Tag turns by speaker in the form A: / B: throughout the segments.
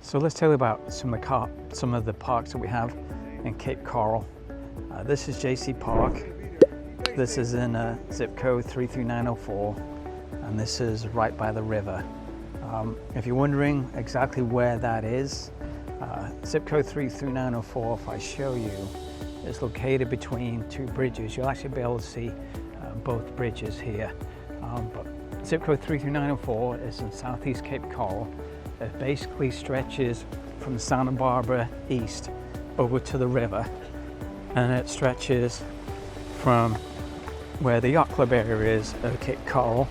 A: So let's tell you about some of the parks that we have in Cape Coral. This is JC Park. This is in zip code 33904, and this is right by the river. If you're wondering exactly where that is, zip code 33904, if I show you, is located between two bridges. You'll actually be able to see both bridges here. But zip code 33904 is in southeast Cape Coral. It basically stretches from Santa Barbara east over to the river, and it stretches from where the yacht club area is of Cape Coral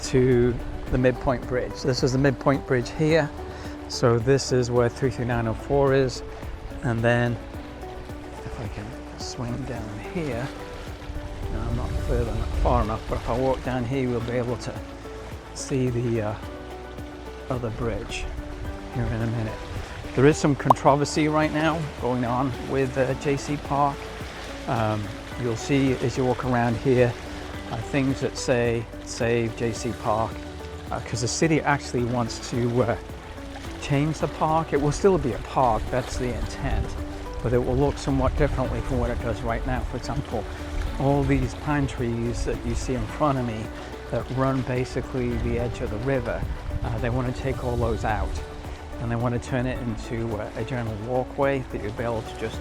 A: to the midpoint bridge. This is the midpoint bridge here, so this is where 33904 is, and then if I can swing down here, no, I'm not far enough, but if I walk down here we'll be able to see the other bridge here in a minute. There is some controversy right now going on with JC Park. You'll see as you walk around here things that say save JC Park, because the city actually wants to change the park. It will still be a park, that's the intent, but it will look somewhat differently from what it does right now. For example, all these pine trees that you see in front of me that run basically the edge of the river, they want to take all those out, and they want to turn it into a general walkway that you'll be able to just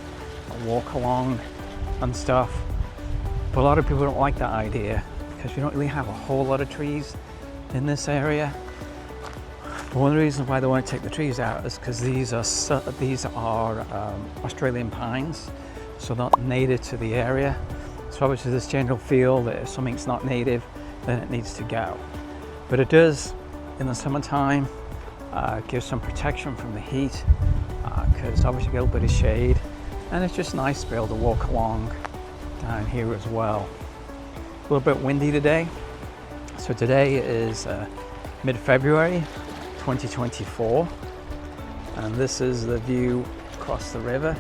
A: walk along and stuff. But a lot of people don't like that idea because we don't really have a whole lot of trees in this area. But one of the reasons why they want to take the trees out is because these are Australian pines, so not native to the area. So obviously this general feel that if something's not native, then it needs to go. But it does, in the summertime, give some protection from the heat, because obviously you get a little bit of shade, and it's just nice to be able to walk along down here as well. A little bit windy today. So today is mid-February 2024, and this is the view across the river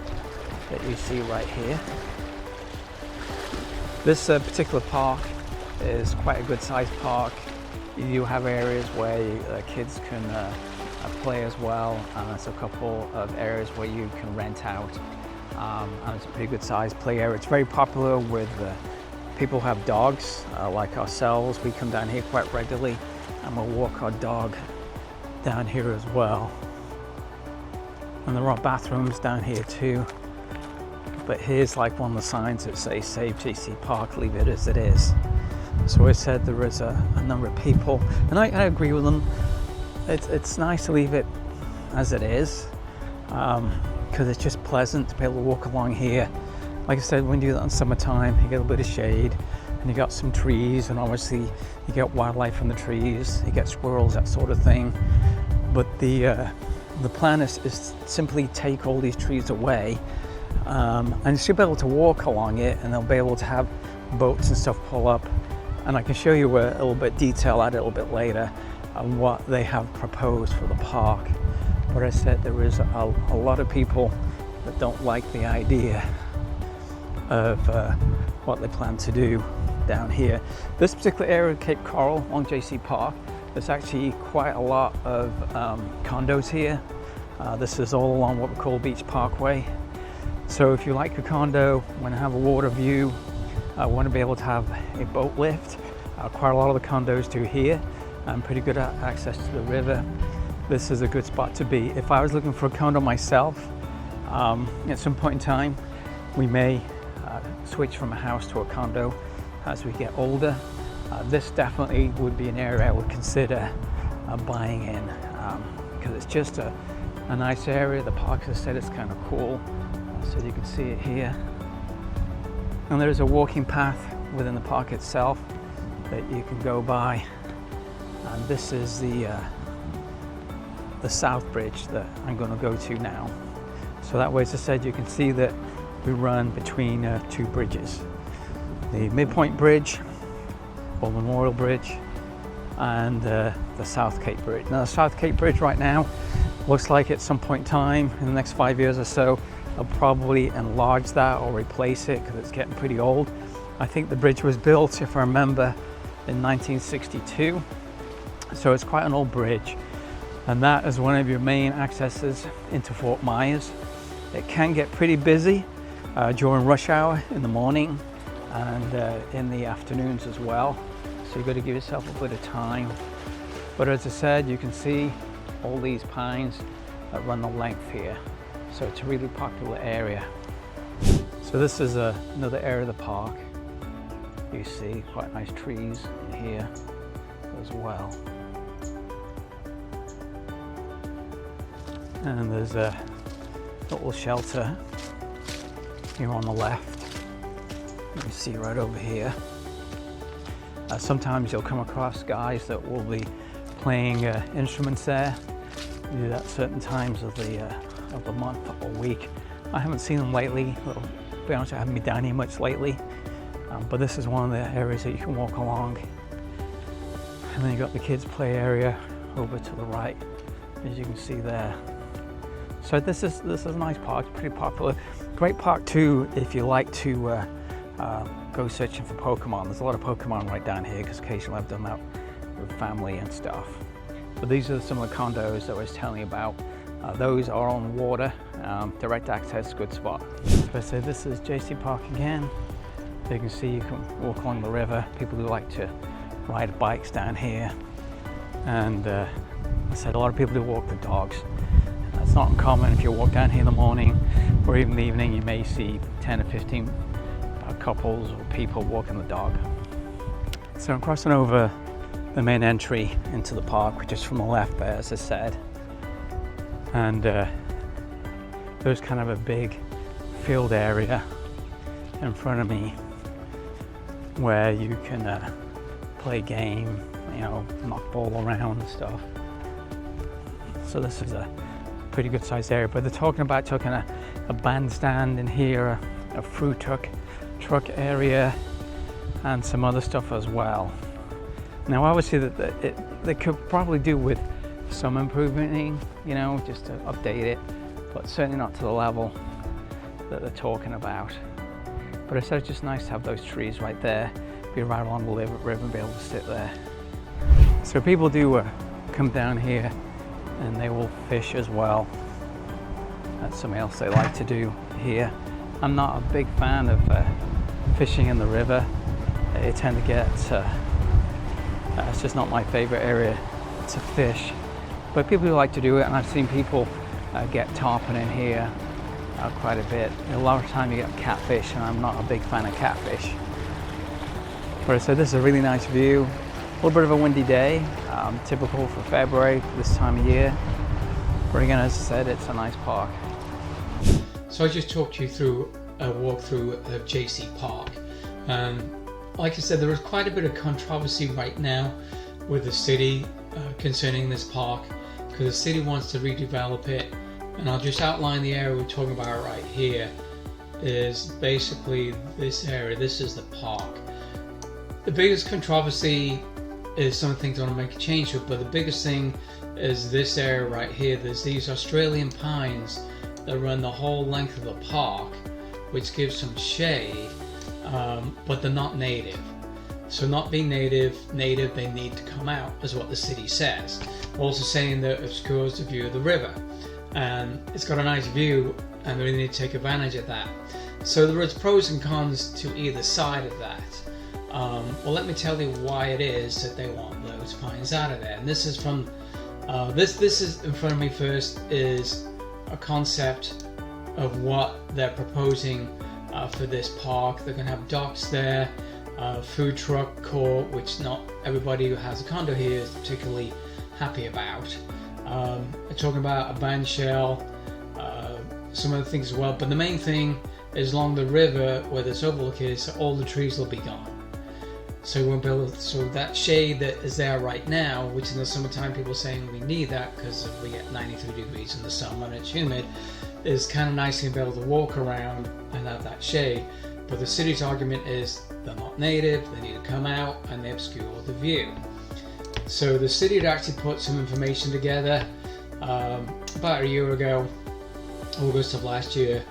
A: that you see right here. This particular park is quite a good sized park. You do have areas where kids can play as well, and there's a couple of areas where you can rent out, and it's a pretty good sized play area. It's very popular with people who have dogs like ourselves. We come down here quite regularly and we'll walk our dog down here as well. And there are bathrooms down here too. But here's like one of the signs that say save JC Park, leave it as it is. So I said there is a number of people, and I agree with them. It's nice to leave it as it is, because it's just pleasant to be able to walk along here. Like I said, when you do that in summertime, you get a bit of shade, and you got some trees, and obviously you get wildlife from the trees, you get squirrels, that sort of thing. But the plan is simply take all these trees away, and you should be able to walk along it, and they'll be able to have boats and stuff pull up. And I can show you a little bit detail at it a little bit later on what they have proposed for the park. But I said there is a lot of people that don't like the idea of what they plan to do down here. This particular area of Cape Coral along JC Park, there's actually quite a lot of condos here. This is all along what we call Beach Parkway. So if you like a condo, want to have a water view, want to be able to have a boat lift, quite a lot of the condos do here, and pretty good access to the river. This is a good spot to be. If I was looking for a condo myself, at some point in time, we may switch from a house to a condo as we get older. This definitely would be an area I would consider buying in, because it's just a nice area. The park, as I said, is kind of cool, so you can see it here. And there's a walking path within the park itself that you can go by. And this is the South Bridge that I'm going to go to now. So that way, as I said, you can see that we run between two bridges. The Midpoint Bridge, or Memorial Bridge, and the South Cape Bridge. Now the South Cape Bridge right now looks like at some point in time in the next 5 years or so they'll probably enlarge that or replace it because it's getting pretty old. I think the bridge was built, if I remember, in 1962, so it's quite an old bridge. And that is one of your main accesses into Fort Myers. It can get pretty busy during rush hour in the morning and in the afternoons as well. So you've got to give yourself a bit of time. But as I said, you can see all these pines that run the length here. So it's a really popular area. So this is another area of the park. You see quite nice trees in here as well. And there's a little shelter here on the left. You can see right over here. Sometimes you'll come across guys that will be playing instruments there. They do that certain times of the month or week. I haven't seen them lately. To be honest, I haven't been down here much lately. But this is one of the areas that you can walk along. And then you've got the kids' play area over to the right, as you can see there. So this is a nice park, pretty popular. Great park too if you like to go searching for Pokemon. There's a lot of Pokemon right down here because occasionally I've done that with family and stuff. But these are some of the condos that I was telling you about. Those are on water, direct access, good spot. So this is JC Park again. You can see you can walk along the river. People who like to ride bikes down here. And I said a lot of people do walk the dogs. It's not uncommon if you walk down here in the morning or even the evening, you may see 10 or 15 couples or people walking the dog. So I'm crossing over the main entry into the park, which is from the left there, as I said. And there's kind of a big field area in front of me where you can play game, you know, knock ball around and stuff. So this is a pretty good sized area, but they're talking about taking a bandstand in here, a fruit truck area, and some other stuff as well. Now obviously they could probably do with some improvement, you know, just to update it, but certainly not to the level that they're talking about. But I said it's just nice to have those trees right there, be right along the river and be able to sit there. So people do come down here and they will fish as well. That's something else they like to do here. I'm not a big fan of fishing in the river. You tend to get, it's just not my favorite area to fish. But people who like to do it, and I've seen people get tarpon in here quite a bit. A lot of time you get catfish, and I'm not a big fan of catfish. But so this is a really nice view. A little bit of a windy day, typical for February this time of year. But again, as I said, it's a nice park.
B: So I just talked you through a walkthrough of JC Park. Like I said, there is quite a bit of controversy right now with the city concerning this park, because the city wants to redevelop it. And I'll just outline the area we're talking about right here. Is basically this area. This is the park. The biggest controversy is some things I want to make a change to, but the biggest thing is this area right here. There's these Australian pines that run the whole length of the park, which gives some shade, but they're not native. So not being native, they need to come out, is what the city says. Also saying that it obscures the view of the river. And it's got a nice view, and they need to take advantage of that. So there is pros and cons to either side of that. Well, let me tell you why it is that they want those pines out of there. And this is from, this is in front of me first, is a concept of what they're proposing for this park. They're going to have docks there, food truck court, which not everybody who has a condo here is particularly happy about. They're talking about a band shell, some other things as well. But the main thing is along the river where this overlook is, all the trees will be gone. So we won't be able to, so that shade that is there right now, which in the summertime people are saying we need that because we get 93 degrees in the summer and it's humid, is kind of nice to be able to walk around and have that shade. But the city's argument is they're not native, they need to come out and they obscure the view. So the city had actually put some information together about a year ago, August of last year.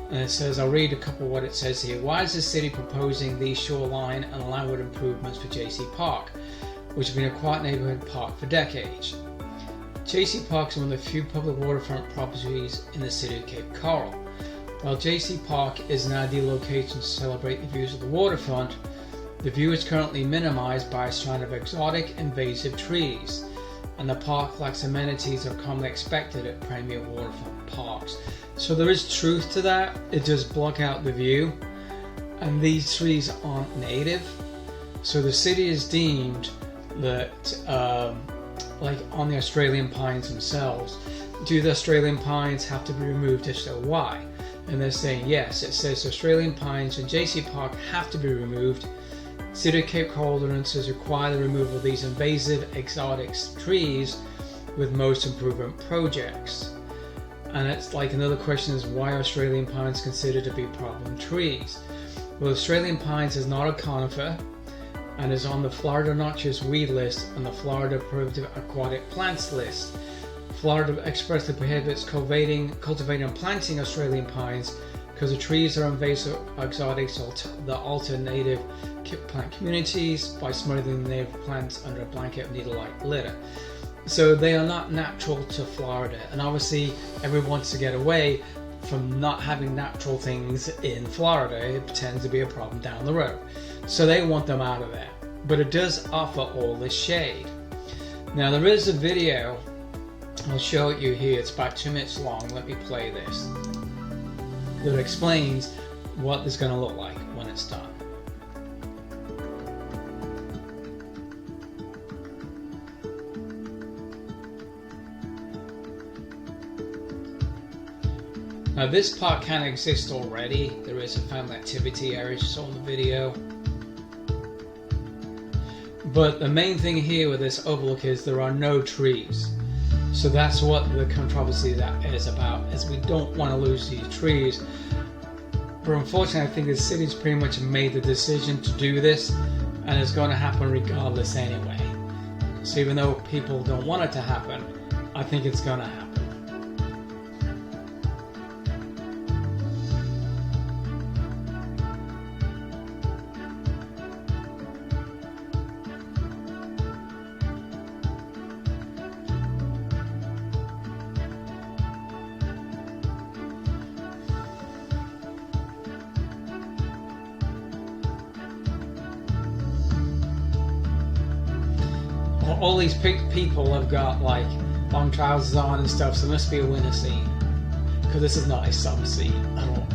B: And it says, I'll read a couple of what it says here. Why is the city proposing these shoreline and landward improvements for JC Park, which has been a quiet neighbourhood park for decades? JC Park is one of the few public waterfront properties in the city of Cape Coral. While JC Park is an ideal location to celebrate the views of the waterfront, the view is currently minimized by a strand of exotic invasive trees, and the park lacks amenities are commonly expected at premier waterfront parks. So there is truth to that. It does block out the view, and these trees aren't native. So the city has deemed that, like on the Australian pines themselves, do the Australian pines have to be removed? If so, why? And they're saying yes. It says Australian pines in JC Park have to be removed. City of Cape Coral ordinances require the removal of these invasive exotic trees with most improvement projects. And it's like another question is, why are Australian pines considered to be problem trees? Well, Australian pines is not a conifer and is on the Florida Noxious Weed list and the Florida Prohibited Aquatic Plants list. Florida expressly prohibits cultivating and planting Australian pines because the trees are invasive exotics that alter native plant communities by smothering the native plants under a blanket of needle-like litter. So they are not natural to Florida, and obviously everyone wants to get away from not having natural things in Florida. It tends to be a problem down the road. So they want them out of there. But it does offer all this shade. Now there is a video, I'll show it you here, it's about 2 minutes long, let me play this, that explains what it's going to look like when it's done. Now this park can exist already. There is a family activity area, just saw in the video. But the main thing here with this overlook is there are no trees. So that's what the controversy that is about, is we don't want to lose these trees. But unfortunately, I think the city's pretty much made the decision to do this, and it's going to happen regardless anyway. So even though people don't want it to happen, I think it's going to happen. All these people have got like long trousers on and stuff, so it must be a winter scene, because this is not a summer scene at all.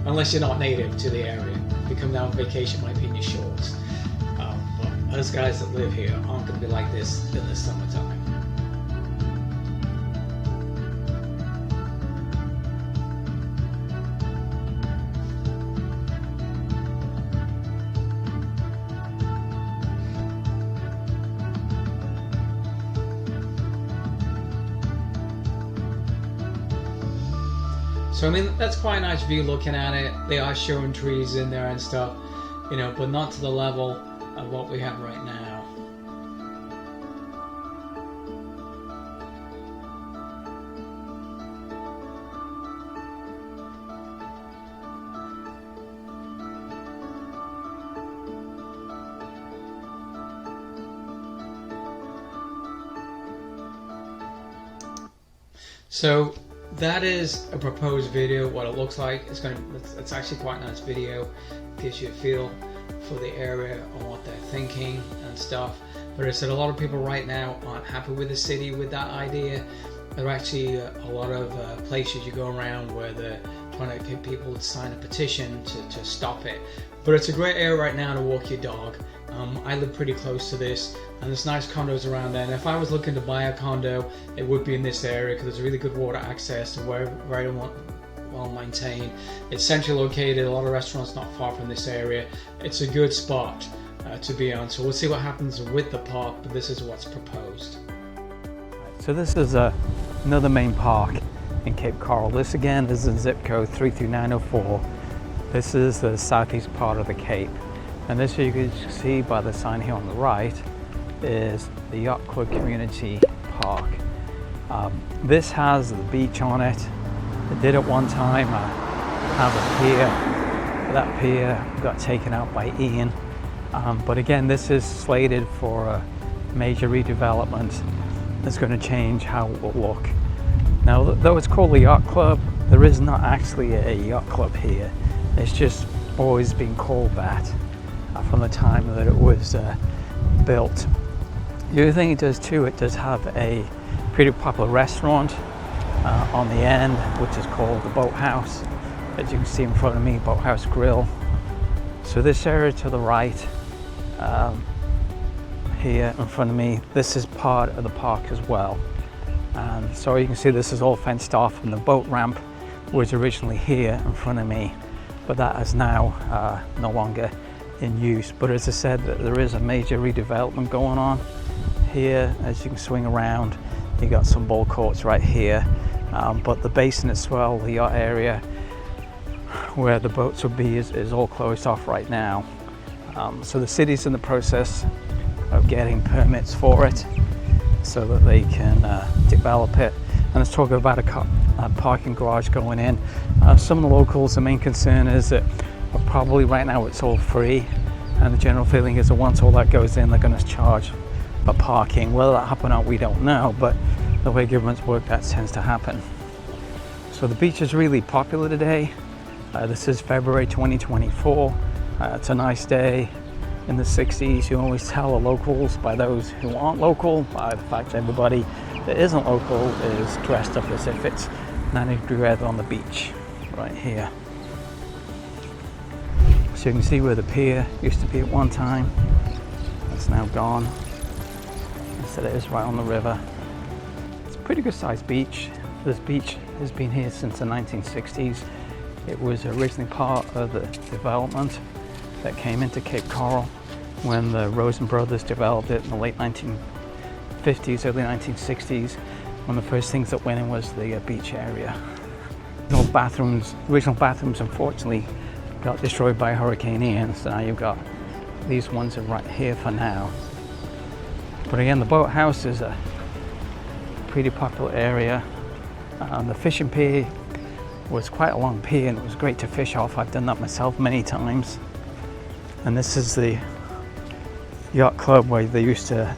B: Unless you're not native to the area. If you come down on vacation, might be in your shorts. But those guys that live here aren't going to be like this in the summertime. So I mean, that's quite a nice view looking at it. They are showing trees in there and stuff, you know, but not to the level of what we have right now. So that is a proposed video, what it looks like. It's actually quite a nice video. Gives you a feel for the area and what they're thinking and stuff. But as I said, a lot of people right now aren't happy with the city with that idea. There are actually a lot of places you go around where they're trying to get people to sign a petition to stop it. But it's a great area right now to walk your dog. I live pretty close to this, and there's nice condos around there. And if I was looking to buy a condo, it would be in this area because there's really good water access and very well maintained. It's centrally located, a lot of restaurants not far from this area. It's a good spot to be on. So we'll see what happens with the park, but this is what's proposed.
A: So this is another main park in Cape Coral. This again is in zip code 33904. This is the southeast part of the Cape. And this, you can see by the sign here on the right, is the Yacht Club Community Park. This has the beach on it. It did at one time have a pier. That pier got taken out by Ian. But again, this is slated for major redevelopment that's going to change how it will look. Now, though it's called the Yacht Club, there is not actually a yacht club here. It's just always been called that from the time that it was built. The other thing it does too, it does have a pretty popular restaurant on the end, which is called the Boathouse. As you can see in front of me, Boathouse Grill. So this area to the right, here in front of me, this is part of the park as well. And so you can see this is all fenced off, and the boat ramp was originally here in front of me, but that is now no longer in use. But as I said, there is a major redevelopment going on here. As you can swing around, you got some ball courts right here, but the basin as well, the yacht area where the boats will be, is all closed off right now. So the city's in the process of getting permits for it so that they can develop it. And let's talk about a parking garage going in. Some of the locals, the main concern is that probably right now it's all free, and the general feeling is that once all that goes in, they're going to charge for parking. Whether that happen or not, we don't know, but the way governments work, that tends to happen. So the beach is really popular today. This is February 2024. It's a nice day in the 60s. You always tell the locals by those who aren't local, by the fact that everybody that isn't local is dressed up as if it's 90 degree weather on the beach right here. So you can see where the pier used to be at one time. It's now gone. Instead it is right on the river. It's a pretty good sized beach. This beach has been here since the 1960s. It was originally part of the development that came into Cape Coral when the Rosen brothers developed it in the late 1950s, early 1960s. One of the first things that went in was the beach area. Original bathrooms unfortunately got destroyed by Hurricane Ian, so now you've got these ones are right here for now. But again, the boathouse is a pretty popular area. The fishing pier was quite a long pier and it was great to fish off. I've done that myself many times. And this is the yacht club where they used to,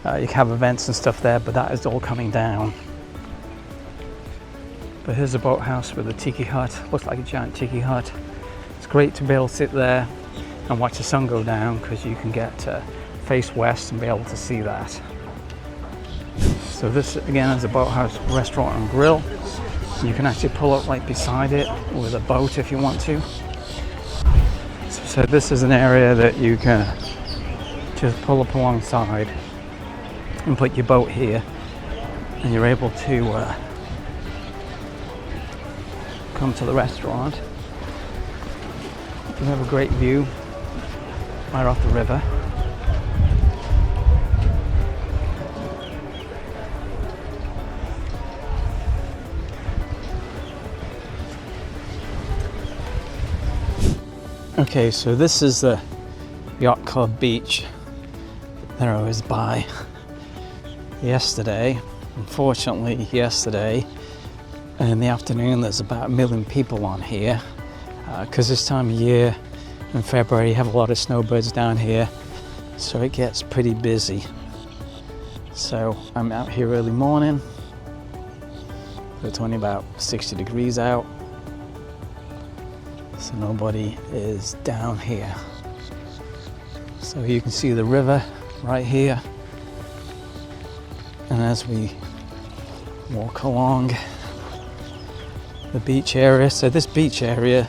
A: you have events and stuff there, but that is all coming down. But here's a boathouse with a tiki hut. Looks like a giant tiki hut. It's great to be able to sit there and watch the sun go down because you can get face west and be able to see that. So this again is a boathouse restaurant and grill. You can actually pull up right beside it with a boat if you want to. So this is an area that you can just pull up alongside and put your boat here, and you're able to come to the restaurant. You have a great view right off the river. Okay, so this is the Yacht Club beach that I was by yesterday. Unfortunately, yesterday in the afternoon there's about 1 million people on here because this time of year in February you have a lot of snowbirds down here, so it gets pretty busy. So I'm out here early morning. It's only about 60 degrees out. So nobody is down here. So you can see the river right here. And as we walk along the beach area, so this beach area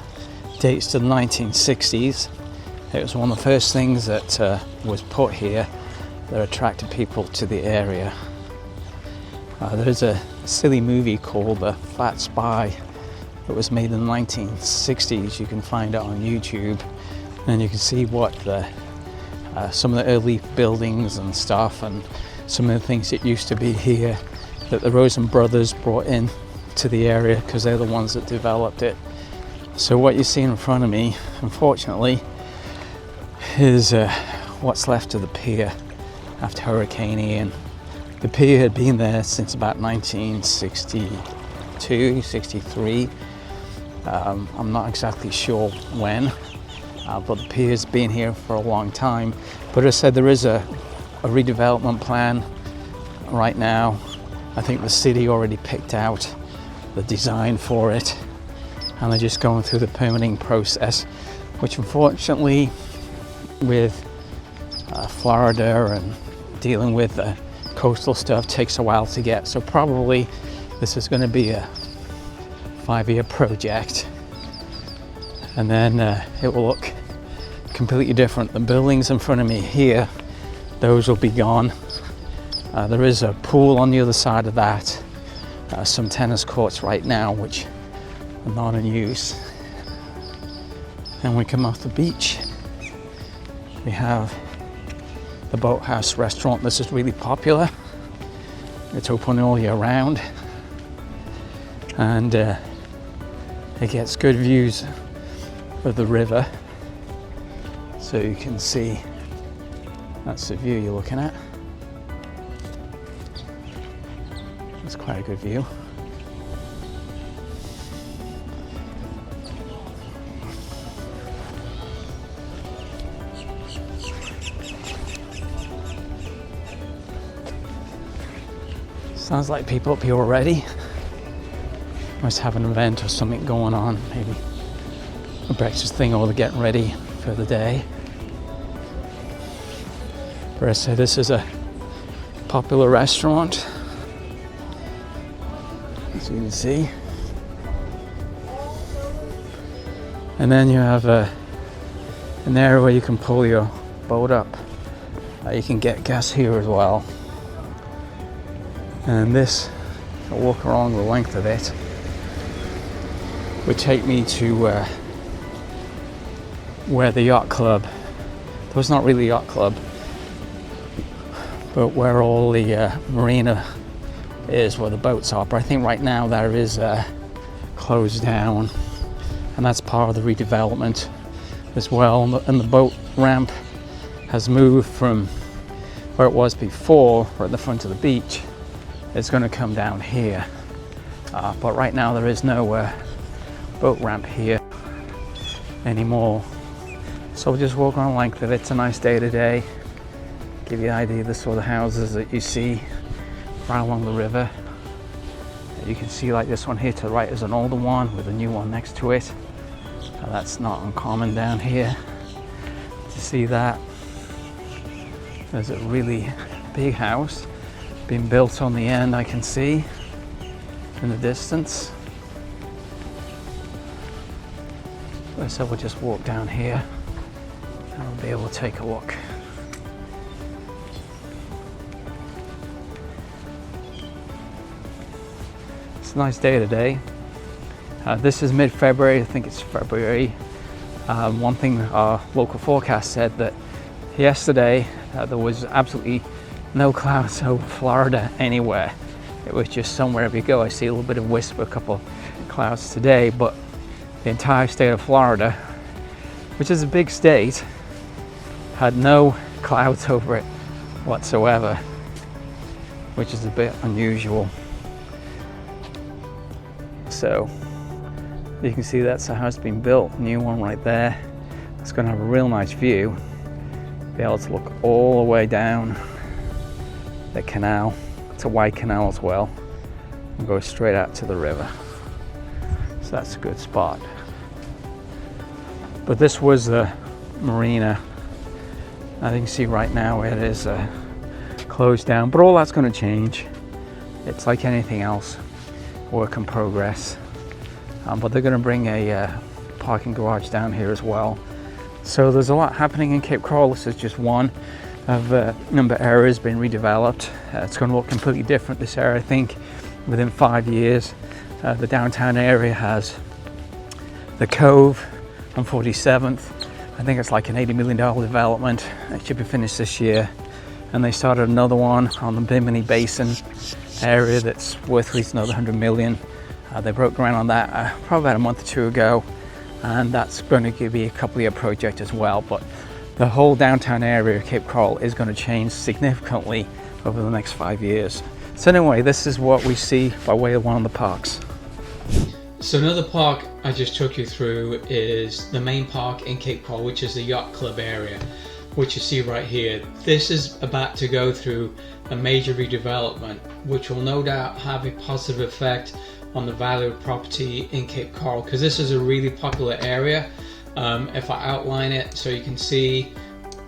A: dates to the 1960s. It was one of the first things that was put here that attracted people to the area. There's a silly movie called The Fat Spy. It was made in the 1960s. You can find it on YouTube, and you can see what some of the early buildings and stuff, and some of the things that used to be here that the Rosen brothers brought in to the area because they're the ones that developed it. So what you see in front of me, unfortunately, is what's left of the pier after Hurricane Ian. The pier had been there since about 1962, 63. I'm not exactly sure when, but the pier's been here for a long time. But as I said, there is a a redevelopment plan right now. I think the city already picked out the design for it, and they're just going through the permitting process, which unfortunately with Florida and dealing with coastal stuff takes a while to get. So probably this is going to be a 5-year project, and then it will look completely different. The buildings in front of me here, those will be gone. There is a pool on the other side of that, some tennis courts right now which are not in use. And we come off the beach, we have the Boathouse restaurant. This is really popular. It's open all year round, and it gets good views of the river, so you can see that's the view you're looking at. It's quite a good view. Sounds like people up here already. Must have an event or something going on, maybe a breakfast thing, or they're getting ready for the day. But I say this is a popular restaurant, as you can see. And then you have an area where you can pull your boat up. You can get gas here as well. And this, I'll walk along the length of it, would take me to where the yacht club, there was not really a yacht club, but where all the marina is, where the boats are. But I think right now there is closed down, and that's part of the redevelopment as well. And the boat ramp has moved from where it was before, right at the front of the beach. It's going to come down here, but right now there is no boat ramp here anymore. So we'll just walk on the length of it. It's a nice day today. Give you an idea of the sort of houses that you see right along the river. You can see like this one here to the right is an older one with a new one next to it. That's not uncommon down here to see that. There's a really big house being built on the end, I can see in the distance. So we'll just walk down here and we'll be able to take a look. It's a nice day today. This is mid-February, I think it's February. One thing our local forecast said that yesterday there was absolutely no clouds over Florida anywhere. It was just somewhere you go. I see a little bit of wisp, a couple clouds today, but the entire state of Florida, which is a big state, had no clouds over it whatsoever, which is a bit unusual. So you can see that's the house being built, new one right there. It's going to have a real nice view. Be able to look all the way down the canal. It's a wide canal as well, and go straight out to the river. So that's a good spot. But this was the marina. As you can see right now it is closed down, but all that's going to change. It's like anything else, work in progress. But they're going to bring a parking garage down here as well. So there's a lot happening in Cape Coral. This is just one of a number of areas being redeveloped. It's going to look completely different, this area. I think within 5 years. The downtown area has the Cove on 47th. I think it's like an $80 million development. It should be finished this year. And they started another one on the Bimini Basin area that's worth at least another 100 million. They broke ground on that probably about a month or two ago. And that's going to be a couple-year project as well. But the whole downtown area of Cape Coral is going to change significantly over the next 5 years. So anyway, this is what we see by way of one of the parks.
B: So another park I just took you through is the main park in Cape Coral, which is the Yacht Club area. which you see right here. This is about to go through a major redevelopment, which will no doubt have a positive effect on the value of property in Cape Coral, because this is a really popular area. If I outline it so you can see,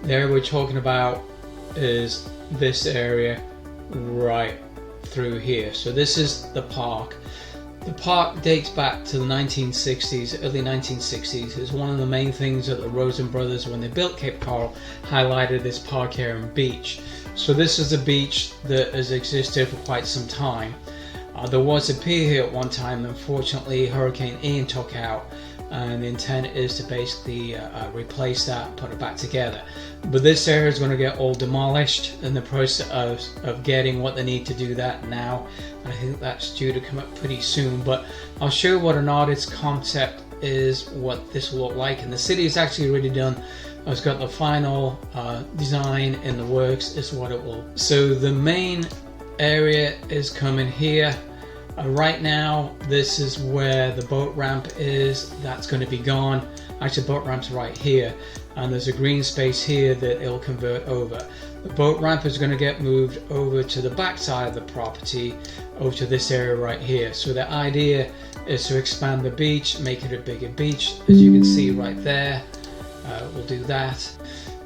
B: the area we're talking about is this area right through here. So this is the park. The park dates back to the 1960s, early 1960s. It's one of the main things that the Rosen brothers, when they built Cape Coral, highlighted this park area and beach. So this is a beach that has existed for quite some time. There was a pier here at one time, unfortunately Hurricane Ian took out, and the intent is to basically replace that, put it back together. But this area is going to get all demolished in the process of getting what they need to do that now. And I think that's due to come up pretty soon. But I'll show you what an artist's concept is, what this will look like. And the city is actually already done. It's got the final design in the works, is what it will. So the main area is coming here. Right now, this is where the boat ramp is. That's going to be gone. Actually, the boat ramp's right here, and there's a green space here that it'll convert over. The boat ramp is going to get moved over to the back side of the property, over to this area right here. So the idea is to expand the beach, make it a bigger beach, as you can see right there. We'll do that.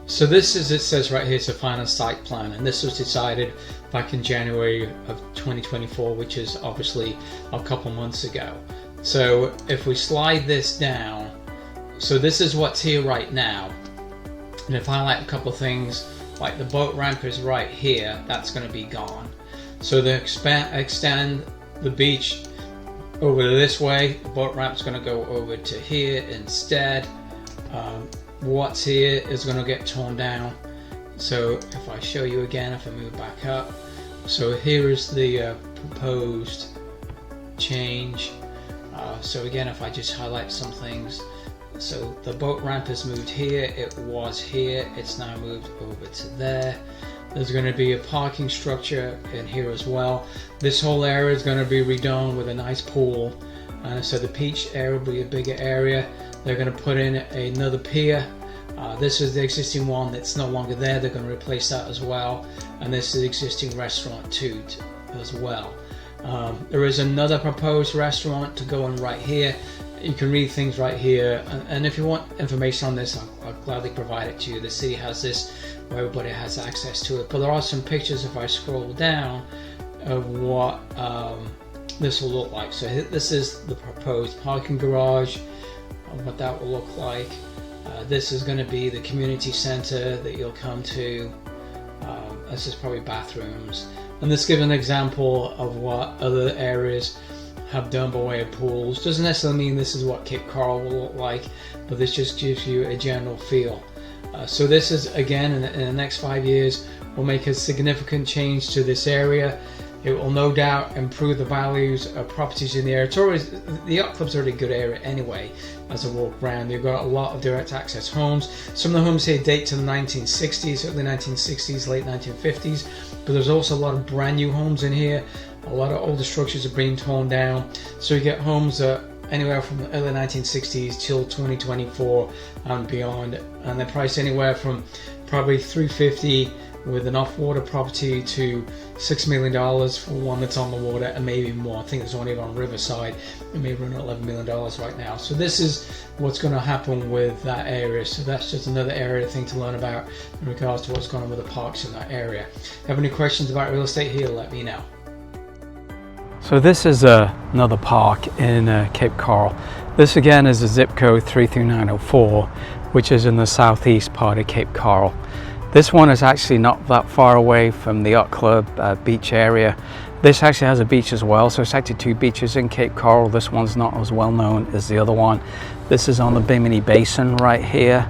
B: So this is, it says right here, it's a final site plan, and this was decided back in January of 2024, which is obviously a couple months ago. So if we slide this down, so this is what's here right now. And if I highlight a couple of things, like the boat ramp is right here, that's going to be gone. So to extend the beach over this way, the boat ramp's going to go over to here instead. What's here is going to get torn down. So if I show you again, if I move back up, so here is the proposed change. So again, if I just highlight some things, so the boat ramp has moved here, it was here, it's now moved over to there. There's going to be a parking structure in here as well. This whole area is going to be redone with a nice pool. So the beach area will be a bigger area. They're going to put in another pier. This is the existing one that's no longer there. They're going to replace that as well. And this is the existing restaurant too as well. There is another proposed restaurant to go in right here. You can read things right here. And if you want information on this, I'll gladly provide it to you. The city has this where everybody has access to it. But there are some pictures, if I scroll down, of what this will look like. So this is the proposed parking garage, what that will look like. This is going to be the community center that you'll come to. This is probably bathrooms. And this gives an example of what other areas have done by way of pools. Doesn't necessarily mean this is what Cape Coral will look like, but this just gives you a general feel. So this is, again, in the next 5 years, will make a significant change to this area. It will no doubt improve the values of properties in the area. It's always, the yacht club's already a good area anyway. As I walk around, you've got a lot of direct access homes. Some of the homes here date to the 1960s, early 1960s, late 1950s. But there's also a lot of brand new homes in here. A lot of older structures are being torn down. So you get homes that anywhere from the early 1960s till 2024 and beyond. And they're priced anywhere from probably $350,000 with an off-water property to $6 million for one that's on the water, and maybe more. I think there's one even on Riverside. It may run at $11 million right now. So this is what's going to happen with that area. So that's just another area thing to learn about in regards to what's going on with the parks in that area. Have any questions about real estate here, let me know.
A: So this is another park in Cape Coral. This again is a zip code 33904, which is in the southeast part of Cape Coral. This one is actually not that far away from the yacht club beach area. This actually has a beach as well, so it's actually two beaches in Cape Coral. This one's not as well known as the other one. This is on the Bimini Basin right here.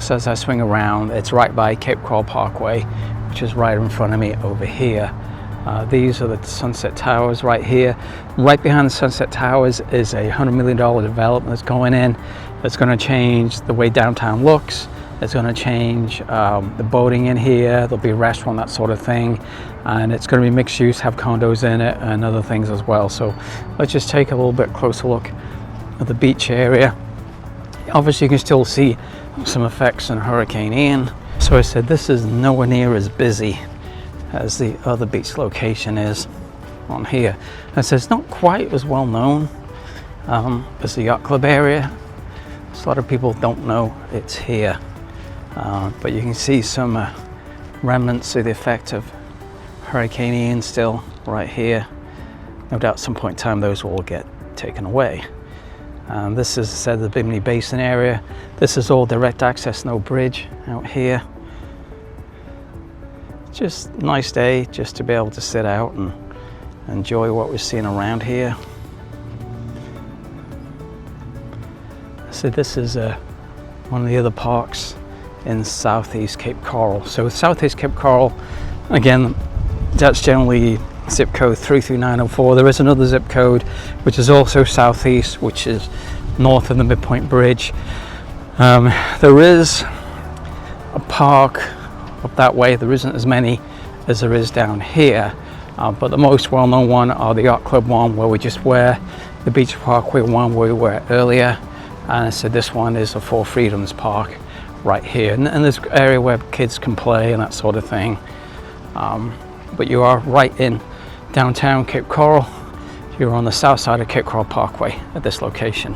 A: So as I swing around, it's right by Cape Coral Parkway, which is right in front of me over here. These are the Sunset Towers right here. Right behind the Sunset Towers is a $100 million development that's going in. It's going to change the way downtown looks. It's going to change the boating in here. There'll be a restaurant, that sort of thing. And it's going to be mixed use, have condos in it and other things as well. So let's just take a little bit closer look at the beach area. Obviously you can still see some effects on Hurricane Ian. So I said this is nowhere near as busy as the other beach location is on here. And so it's not quite as well known as the yacht club area. So a lot of people don't know it's here, but you can see some remnants of the effect of Hurricane Ian still right here. No doubt at some point in time those will get taken away. This is, said, the Bimini Basin area. This is all direct access, no bridge out here. Just a nice day just to be able to sit out and enjoy what we're seeing around here. So this is one of the other parks in southeast Cape Coral. So southeast Cape Coral, again, that's generally zip code 33904. There is another zip code which is also southeast, which is north of the Midpoint Bridge. There is a park up that way. There isn't as many as there is down here, but the most well-known one are the Yacht Club one, where we just were, the Beach Parkway one where we were earlier, and so this one is a Four Freedoms Park right here, and there's an area where kids can play and that sort of thing. But you are right in downtown Cape Coral. You're on the south side of Cape Coral Parkway at this location.